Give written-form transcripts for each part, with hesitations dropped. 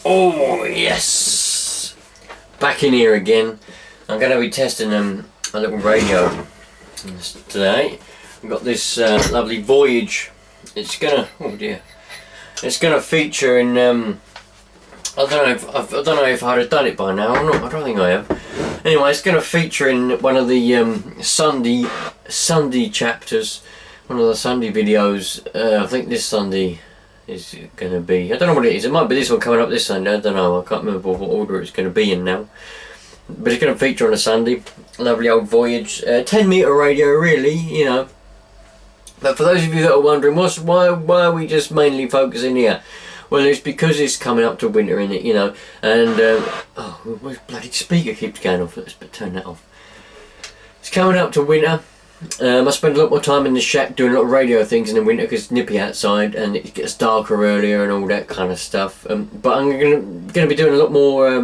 Oh yes! Back in here again. I'm going to be testing a little radio today. We've got this lovely Voyage. It's gonna, oh dear, it's gonna feature in I don't know if I'd have done it by now or not. I don't think I have. Anyway, it's gonna feature in one of the Sunday chapters, one of the Sunday videos. I think this Sunday is gonna be, I don't know what it is. It might be this one coming up this Sunday. I don't know. I can't remember what order it's gonna be in now. But it's gonna feature on a Sunday. Lovely old Voyage, 10 meter radio, really, you know. But for those of you that are wondering, why are we just mainly focusing here? Well, it's because it's coming up to winter, in it, you know. And oh, my bloody speaker keeps going off. Let's turn that off. It's coming up to winter. I spend a lot more time in the shack doing a lot of radio things in the winter because it's nippy outside and it gets darker earlier and all that kind of stuff. But I'm gonna be doing a lot more. I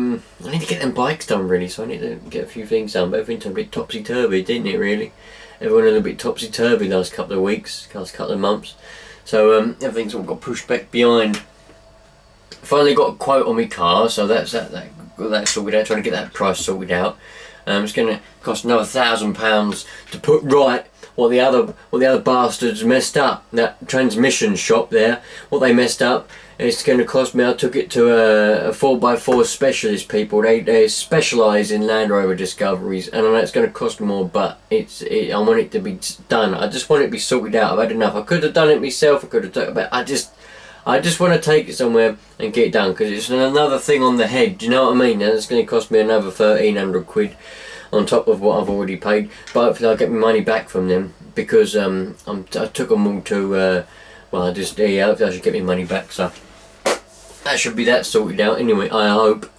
need to get them bikes done really, so I need to get a few things done. But everything's a bit topsy turvy, didn't it? Really, everyone a little bit topsy turvy last couple of weeks, last couple of months. So everything's all got pushed back behind. Finally got a quote on my car, so that's sorted out. Trying to get that price sorted out. It's going to cost another £1,000 to put right what the other bastards messed up. That transmission shop there, what they messed up. It's going to cost me. I took it to a 4x4 specialist people. They specialise in Land Rover discoveries, and I know it's going to cost more, but I want it to be done. I just want it to be sorted out. I've had enough. I could have done it myself. I could have done it, but I just want to take it somewhere and get it done because it's another thing on the head. Do you know what I mean? And it's going to cost me another 1,300 quid on top of what I've already paid. But hopefully I'll get my money back from them because I took them all to. Well, hopefully I should get my money back. So that should be that sorted out anyway. I hope.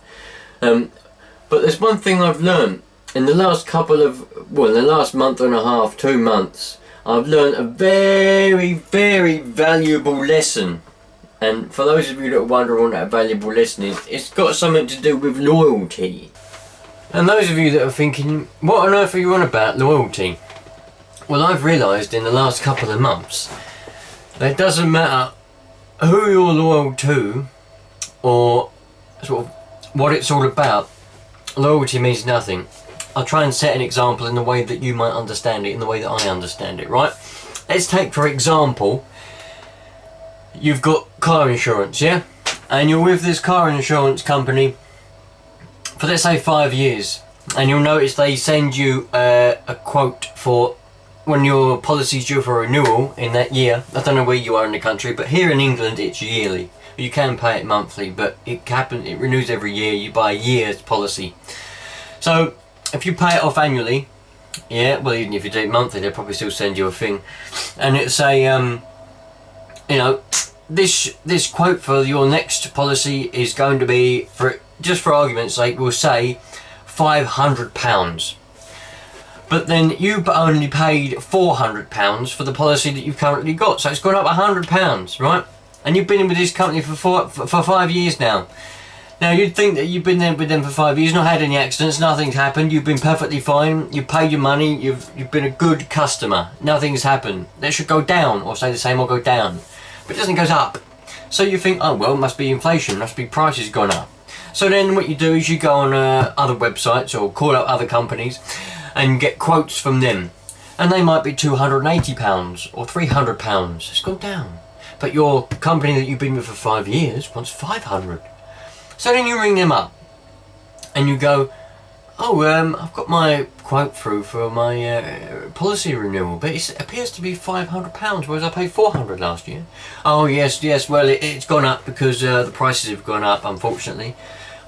But there's one thing I've learned in the last in the last month and a half, 2 months. I've learned a very, very valuable lesson. And for those of you that wonder what that valuable lesson is, it's got something to do with loyalty. And those of you that are thinking, what on earth are you on about loyalty? Well, I've realised in the last couple of months that it doesn't matter who you're loyal to or sort of what it's all about. Loyalty means nothing. I'll try and set an example in the way that you might understand it, in the way that I understand it, right? Let's take, for example, you've got car insurance, yeah? And you're with this car insurance company for, let's say, 5 years. And you'll notice they send you a quote for when your policy's due for renewal in that year. I don't know where you are in the country, but here in England it's yearly. You can pay it monthly, but it renews every year. You buy a year's policy. So if you pay it off annually, yeah, well, even if you do it monthly, they'll probably still send you a thing. And it'll say, you know, this quote for your next policy is going to be, just for argument's sake, we'll say £500. But then you only paid £400 for the policy that you've currently got, so it's gone up £100, right? And you've been in with this company for 5 years now. Now you'd think that you've been there with them for 5 years, not had any accidents, nothing's happened, you've been perfectly fine, you've paid your money, you've been a good customer, nothing's happened. That should go down, or stay the same, or go down. But it doesn't, goes up. So you think, oh well, it must be inflation, must be prices gone up. So then what you do is you go on other websites or call up other companies and get quotes from them. And they might be £280 or £300. It's gone down. But your company that you've been with for 5 years wants £500. So then you ring them up and you go, oh, I've got my quote through for my policy renewal, but it appears to be £500, whereas I paid £400 last year. Oh yes, well it's gone up because the prices have gone up, unfortunately.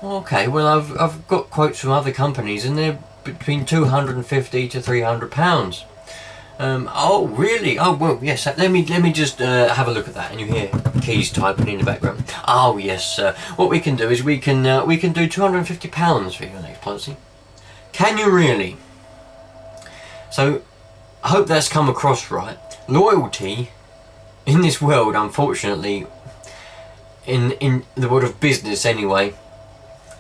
Okay, well I've got quotes from other companies and they're between £250 to £300. Oh really? Oh well, yes. Let me just have a look at that. And you hear keys typing in the background. Oh yes. What we can do is we can do £250 for your next policy. Can you really? So I hope that's come across right. Loyalty in this world, unfortunately, in the world of business anyway,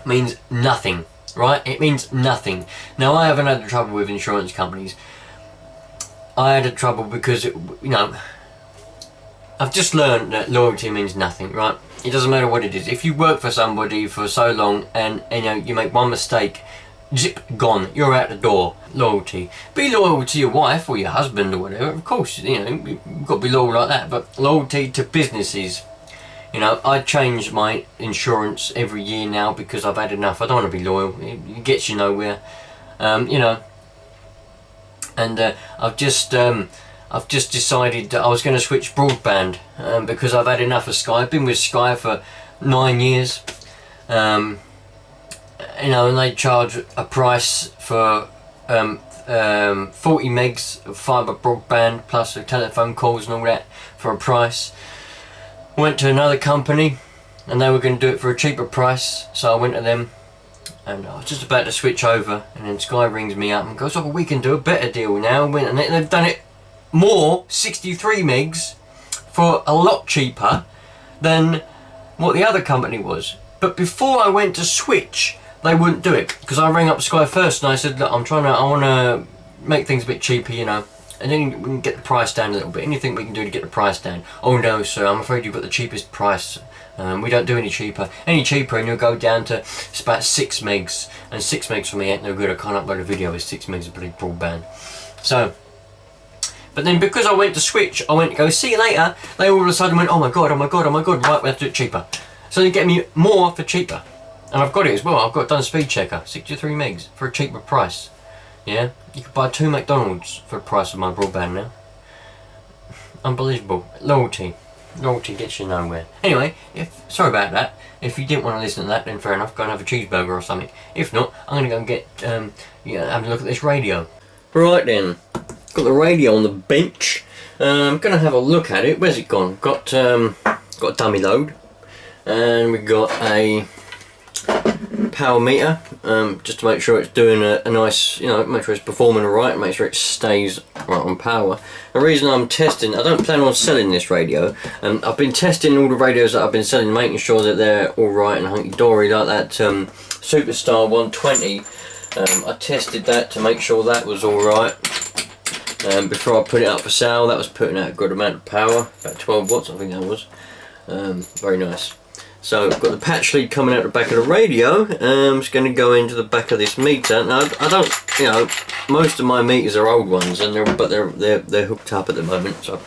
means nothing. Right? It means nothing. Now I haven't had trouble with insurance companies. I had trouble because, you know, I've just learned that loyalty means nothing, right? It doesn't matter what it is. If you work for somebody for so long and you know you make one mistake, zip, gone, you're out the door. Loyalty. Be loyal to your wife or your husband or whatever. Of course, you know, you've got to be loyal like that. But loyalty to businesses. You know, I change my insurance every year now because I've had enough. I don't want to be loyal. It gets you nowhere. You know. And I've just decided that I was going to switch broadband because I've had enough of Sky. I've been with Sky for 9 years. You know, and they charge a price for 40 megs of fibre broadband plus the telephone calls and all that for a price. Went to another company and they were going to do it for a cheaper price, so I went to them and I was just about to switch over, and then Sky rings me up and goes, oh, we can do a better deal now. And they've done it more, 63 megs for a lot cheaper than what the other company was. But before I went to switch, they wouldn't do it because I rang up Sky first and I said, look, I want to make things a bit cheaper, you know, and then we can get the price down a little bit. Anything we can do to get the price down. Oh no, sir, I'm afraid you've got the cheapest price. We don't do any cheaper and you'll go down to it's about 6 megs, and 6 megs for me ain't no good. I can't upload a video with 6 megs of bloody broadband. So, but then because I went to switch, I went to go, see you later, they all of a sudden went, oh my god, right, we have to do it cheaper. So they get me more for cheaper. And I've got it as well. I've got done a speed checker, 63 megs for a cheaper price. Yeah, you could buy 2 McDonald's for the price of my broadband now. Unbelievable. Loyalty gets you nowhere. Anyway, sorry about that. If you didn't want to listen to that, then fair enough. Go and have a cheeseburger or something. If not, I'm going to go and get have a look at this radio. Right then, got the radio on the bench. I'm going to have a look at it. Where's it gone? Got a dummy load, and we got a power meter, just to make sure it's doing a nice, you know, make sure it's performing alright, make sure it stays right on power. The reason I'm testing, I don't plan on selling this radio. I've been testing all the radios that I've been selling, making sure that they're alright and hunky-dory, like that Superstar 120. I tested that to make sure that was alright. Before I put it up for sale, that was putting out a good amount of power, about 12 watts I think that was. Very nice. So I've got the patch lead coming out the back of the radio. It's going to go into the back of this meter. Now I don't, you know, most of my meters are old ones, and they're hooked up at the moment. So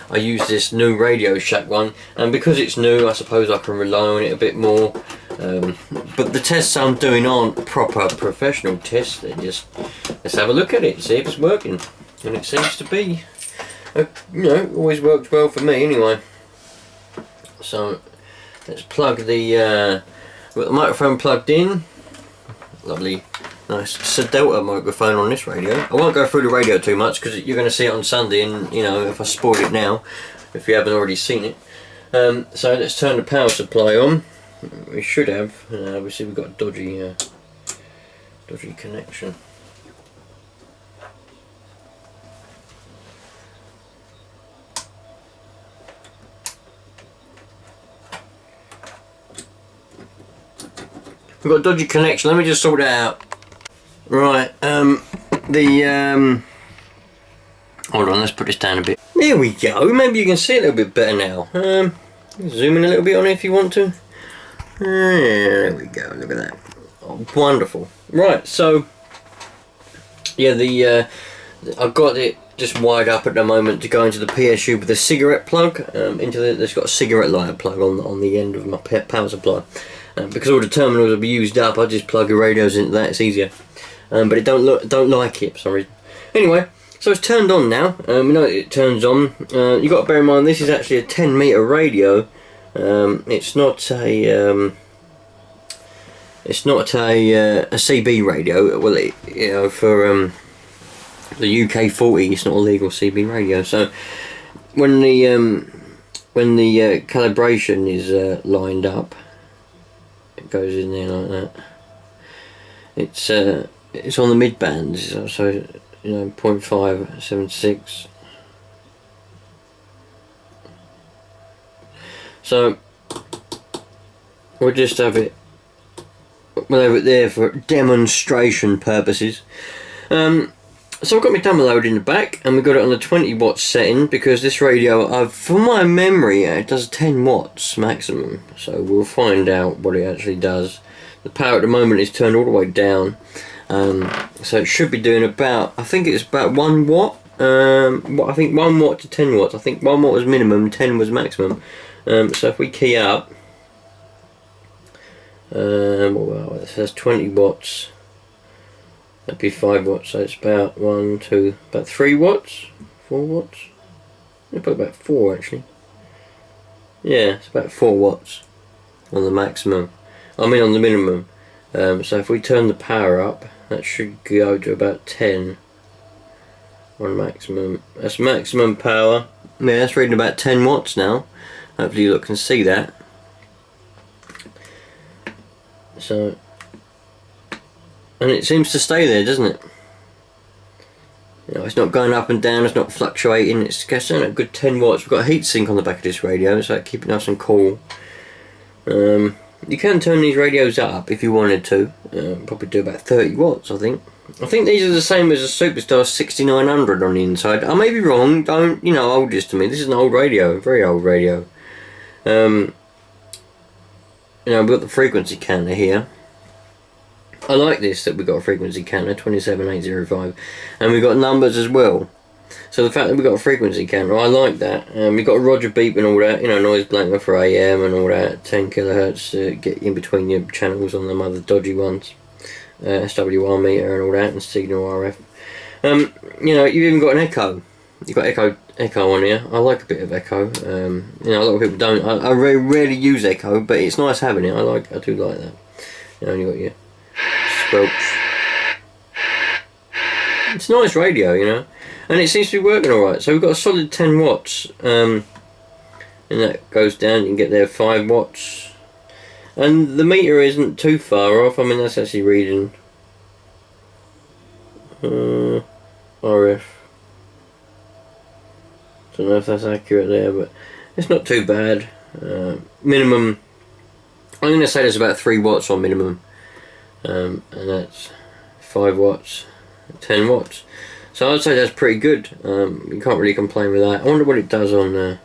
I use this new Radio Shack one, and because it's new, I suppose I can rely on it a bit more. But the tests I'm doing aren't proper professional tests. They're just, let's have a look at it, see if it's working, and it seems to be. You know, always works well for me anyway. So let's plug the got the microphone plugged in. Lovely, nice Delta microphone on this radio. I won't go through the radio too much because you're going to see it on Sunday, and you know, if I spoil it now, if you haven't already seen it. So let's turn the power supply on. We should have. We see we've got a dodgy connection. We've got a dodgy connection. Let me just sort it out. Right. Hold on. Let's put this down a bit. There we go. Maybe you can see it a little bit better now. Zoom in a little bit on it if you want to. There we go. Look at that. Oh, wonderful. Right. So, yeah, I've got it just wired up at the moment to go into the PSU with a cigarette plug. There's got a cigarette lighter plug on the end of my power supply. Because all the terminals will be used up, I just plug the radios into that. It's easier. But it don't like it for some reason. Anyway, so it's turned on now. We know it turns on. You got to bear in mind this is actually a 10 meter radio. It's not a CB radio. Well, you know, for the UK 40, it's not a legal CB radio. So when the calibration is lined up, it goes in there like that. It's on the mid band, so you know, 0.576. So we'll just have it there for demonstration purposes. So I've got my dummy load in the back, and we've got it on the 20 watt setting because this radio, from my memory, it does 10 watts maximum. So we'll find out what it actually does. The power at the moment is turned all the way down, so it should be doing about, I think it's about 1 watt. I think 1 watt to 10 watts. I think 1 watt was minimum, 10 was maximum. So if we key up, well, it says 20 watts. That'd be 5 watts, so it's about about 3 watts, 4 watts. Yeah, probably about 4 actually. Yeah, it's about 4 watts on the maximum. I mean on the minimum. So if we turn the power up, that should go to about 10 on maximum. That's maximum power. Yeah, that's reading about 10 watts now. Hopefully you can see that. So, and it seems to stay there, doesn't it? You know, it's not going up and down, it's not fluctuating, it's getting a good 10 watts. We've got a heatsink on the back of this radio, so keep it nice and cool. You can turn these radios up if you wanted to. Probably do about 30 watts, I think. I think these are the same as a Superstar 6900 on the inside. I may be wrong, don't, hold this to me. This is an old radio, very old radio. We've got the frequency counter here. I like this, that we've got a frequency counter, 27805, and we've got numbers as well. So the fact that we've got a frequency counter, I like that. We've got a Roger beep and all that, noise blanker for AM and all that, 10 kilohertz to get in between your channels on them other dodgy ones. SWR meter and all that, and signal RF. You've even got an echo. You've got echo on here. I like a bit of echo. A lot of people don't. I very rarely use echo, but it's nice having it. I do like that. You got your squelch. It's a nice radio, and it seems to be working alright. So we've got a solid 10 watts, and that goes down. You can get there 5 watts, and the meter isn't too far off. I mean, that's actually reading RF. Don't know if that's accurate there, but it's not too bad. Minimum, I'm going to say there's about 3 watts on minimum, and that's 5 watts, 10 watts. So I'd say that's pretty good. You can't really complain with that. I wonder what it does on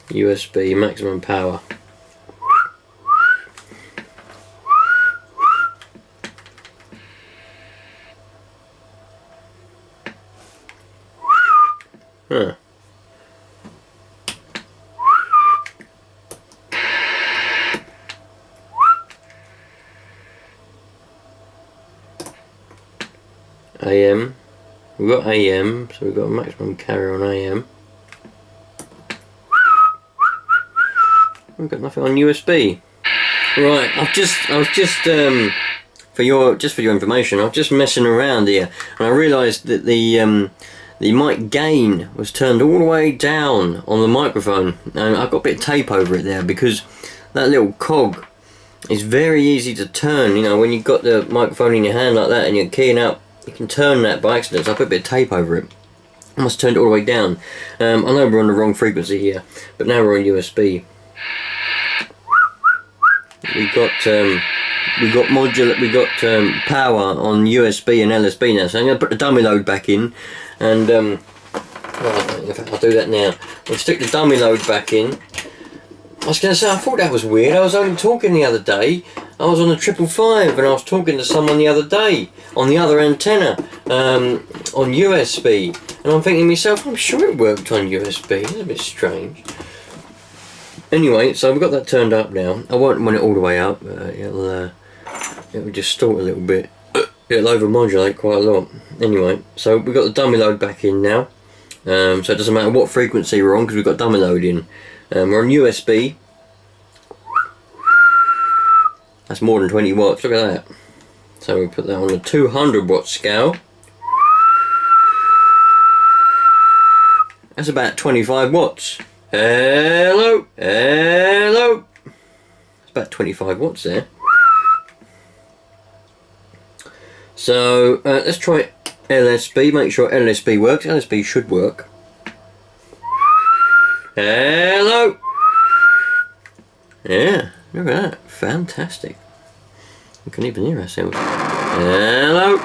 USB maximum power. Huh. AM. We've got AM, so we've got a maximum carrier on AM. We've got nothing on USB. Right, I was just for your information, I was just messing around here, and I realised that the mic gain was turned all the way down on the microphone, and I've got a bit of tape over it there because that little cog is very easy to turn. When you've got the microphone in your hand like that and you're keying up, you can turn that by accident. So I put a bit of tape over it. I must have turned it all the way down. I know we're on the wrong frequency here, but now we're on USB. We got power on USB and LSB now. So I'm going to put the dummy load back in, and in fact I'll do that now. We'll stick the dummy load back in. I was going to say, I thought that was weird. I was only talking the other day. I was on the 555 and I was talking to someone the other day on the other antenna on USB, and I'm thinking to myself, I'm sure it worked on USB. It's a bit strange. Anyway, so we've got that turned up now. I won't run it all the way up. It'll distort a little bit. It'll overmodulate quite a lot. Anyway, so we've got the dummy load back in now. So it doesn't matter what frequency we're on because we've got dummy load in. We're on USB. That's more than 20 watts. Look at that. So we put that on a 200 watt scale. That's about 25 watts. Hello, hello. It's about 25 watts there. So let's try LSB. Make sure LSB works. LSB should work. Hello. Yeah, look at that. Fantastic. You can even hear ourselves. Hello.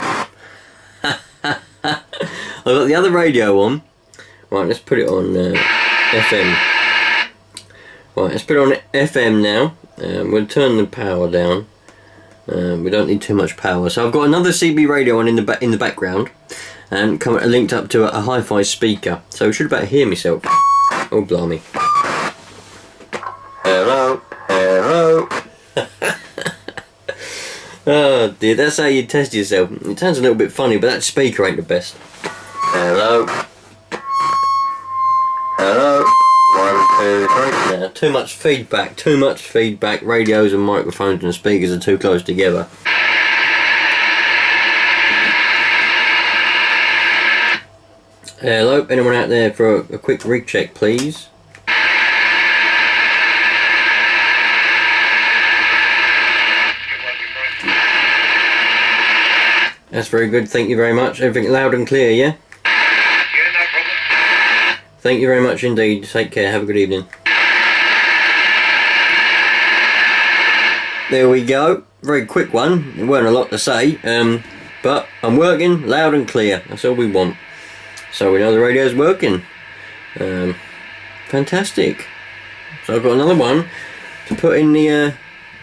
got the other radio on. Right, let's put it on FM. Right, let's put it on FM now. We'll turn the power down. We don't need too much power. So I've got another CB radio on in the background, and linked up to a hi-fi speaker. So I should about hear myself. Oh blimey! Hello, hello. Oh dear, that's how you test yourself. It sounds a little bit funny, but that speaker ain't the best. Hello. Hello. 1, 2, 3. Now, too much feedback. Too much feedback. Radios and microphones and speakers are too close together. Hello. Anyone out there for a quick rig check, please? That's very good, thank you very much. Everything loud and clear, yeah? Yeah, no problem. Thank you very much indeed. Take care, have a good evening. There we go. Very quick one. It weren't a lot to say, but I'm working loud and clear. That's all we want. So we know the radio's working. Fantastic. So I've got another one to put in the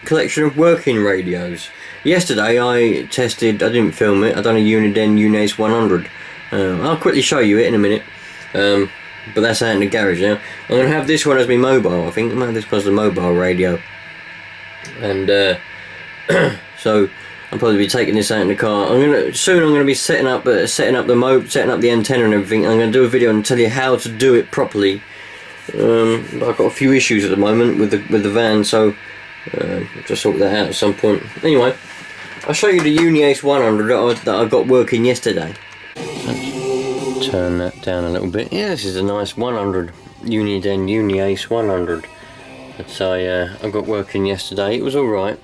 collection of working radios. Yesterday I tested, I didn't film it, I done a Uniden Unace 100. I'll quickly show you it in a minute, but that's out in the garage now. I'm going to have this one as my mobile, I think. I'm going to have this one as the mobile radio. And so I'll probably be taking this out in the car. Soon I'm going to be setting up the antenna and everything. I'm going to do a video and tell you how to do it properly. But I've got a few issues at the moment with the van, so just sort that out at some point. Anyway, I'll show you the Unace 100 that I got working yesterday. Let's turn that down a little bit. Yeah, this is a nice 100 Uniden Unace 100 that I got working yesterday. It was all right.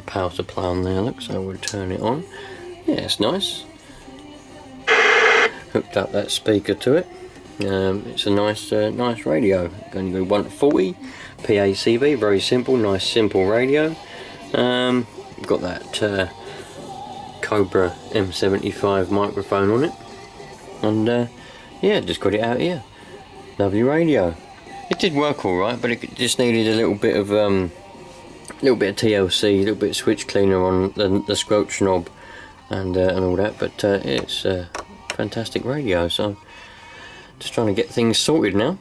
Power supply on there, look. So we'll turn it on. Yeah, it's nice. Hooked up that speaker to it. It's a nice radio. Going to go 1 to 40. PACB, very simple, nice simple radio. Got that Cobra M75 microphone on it, and yeah, just got it out here. Lovely radio. It did work all right, but it just needed a little bit of TLC, a little bit of switch cleaner on the squelch knob, and all that. But it's a fantastic radio. So just trying to get things sorted now.